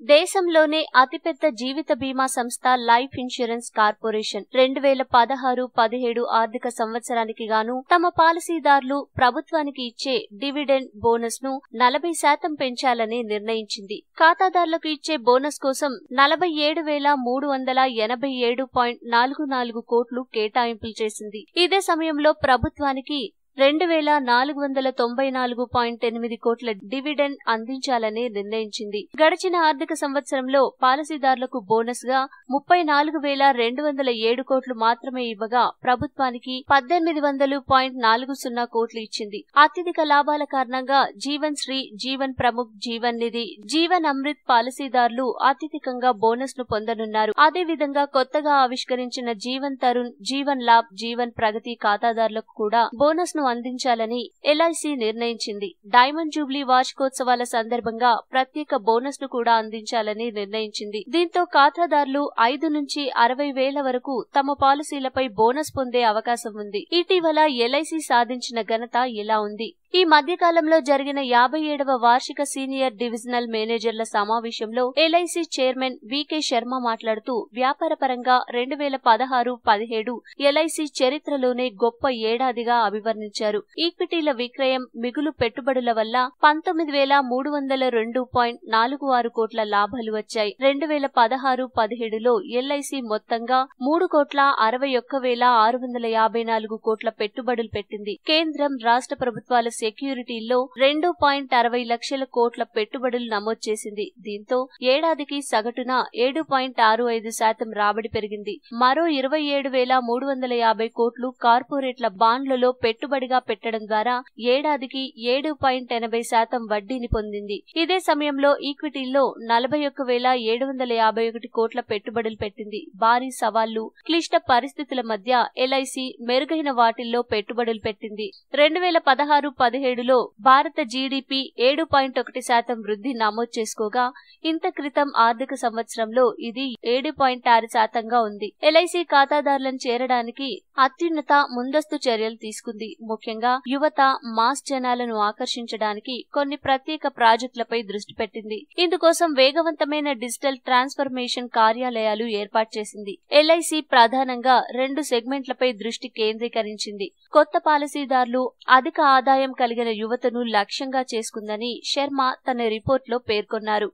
దేశంలోనే అతిపెద్ద జీవిత బీమా సంస్థ లైఫ్ ఇన్సూరెన్స్ కార్పొరేషన్ 2016-17 ఆర్థిక సంవత్సరానికి గాను తమ పాలసీదారులు ప్రభుత్వానికి ఇచ్చే డివిడెండ్ బోనస్ ను 40% పెంచాలని నిర్ణయించింది. ఖాతాదారులకు ఇచ్చే బోనస్ కోసం 47,387.44 కోట్లు కేటాయింపులు చేసింది. ఇదే సమయంలో ప్రభుత్వానికి 2,494.8 కోట్ల డివిడెండ్ అందించాలని నిర్ణయించింది. గడిచిన ఆర్థిక సంవత్సరంలో పాలసీదారులకు బోనస్ గా 34,207 కోట్లు మాత్రమే ఇవ్వగా ప్రభుత్వానికి 1,800.40 కోట్లు ఇచ్చింది. అత్యధిక లాభాల కారణంగా జీవన్ శ్రీ, జీవన్ ప్రముఖ్, జీవన్ నిధి, జీవన్ అమృత్ పాలసీదారులు అత్యధికంగా బోనస్ ను పొందనున్నారు. అదేవిధంగా కొత్తగా ఆవిష్కరించిన జీవన్ తరుణ్, జీవన్ లాభ్, జీవన్ ప్రగతి ఖాతాదారులకు కూడా బోనస్ ను అందించాలని ఎల్ఐసి నిర్ణయించింది. డైమండ్ జూబ్లీ వార్షికోత్సవాల సందర్భంగా ప్రత్యేక బోనస్ ను కూడా అందించాలని నిర్ణయించింది. దీంతో ఖాతాదారులు 5 నుంచి 60 వేల వరకు తమ పాలసీలపై బోనస్ పొందే అవకాశం ఉంది. ఇటీవల ఎల్ఐసి సాధించిన ఘనత ఇలా ఉంది. ఈ మధ్యకాలంలో జరిగిన 57వ వార్షిక సీనియర్ డివిజనల్ మేనేజర్ల సమావేశంలో ఎల్ఐసి చైర్మన్ వికే శర్మ మాట్లాడుతూ వ్యాపారపరంగా 2016-17 ఎల్ఐసి చరిత్రలోనే గొప్ప ఏడాదిగా అభివర్ణించారు. ఈక్విటీల విక్రయం, మిగులు పెట్టుబడుల వల్ల 19,302.46 కోట్ల లాభాలు వచ్చాయి. 2016-17లో ఎల్ఐసి మొత్తంగా 3,61,654 కోట్ల పెట్టుబడులు పెట్టింది. కేంద్రం, రాష్ట్ర ప్రభుత్వాల సెక్యూరిటీల్లో 2.60 లక్షల కోట్ల పెట్టుబడులు నమోదు చేసింది. దీంతో ఏడాదికి సగటున 7.65% రాబడి పెరిగింది. మరో 27,350 కోట్లు కార్పొరేట్ల బాండ్లలో పెట్టుబడిగా పెట్టడం ద్వారా ఏడాదికి 7.80% వడ్డీని పొందింది. ఇదే సమయంలో ఈక్విటీల్లో 41,751 కోట్ల పెట్టుబడులు పెట్టింది. భారీ సవాళ్లు, క్లిష్ట పరిస్థితుల మధ్య ఎల్ఐసి మెరుగైన వాటిల్లో పెట్టుబడులు పెట్టింది. 2016-17లో భారత జీడీపీ 7.1% వృద్ధి నమోదు చేసుకోగా ఇంత క్రితం ఆర్థిక సంవత్సరంలో ఇది 7.6%గా ఉంది. ఎల్ఐసి ఖాతాదారులను చేరడానికి అత్యున్నత ముందస్తు చర్యలు తీసుకుంది. ముఖ్యంగా యువత, మాస్ జనాలను ఆకర్షించడానికి కొన్ని ప్రత్యేక ప్రాజెక్టులపై దృష్టి పెట్టింది. ఇందుకోసం వేగవంతమైన డిజిటల్ ట్రాన్స్ఫర్మేషన్ కార్యాలయాలు ఏర్పాటు చేసింది. ఎల్ఐసి ప్రధానంగా 2 సెగ్మెంట్లపై దృష్టి కేంద్రీకరించింది. కొత్త పాలసీదారులు, అధిక ఆదాయం కలిగిన యువతను లక్ష్యంగా చేసుకుందని శర్మ తన రిపోర్ట్లో పేర్కొన్నారు.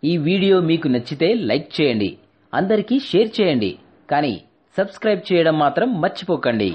ఈ వీడియో మీకు నచ్చితే లైక్ చేయండి, అందరికీ షేర్ చేయండి, కానీ సబ్స్క్రైబ్ చేయడం మాత్రం మర్చిపోకండి.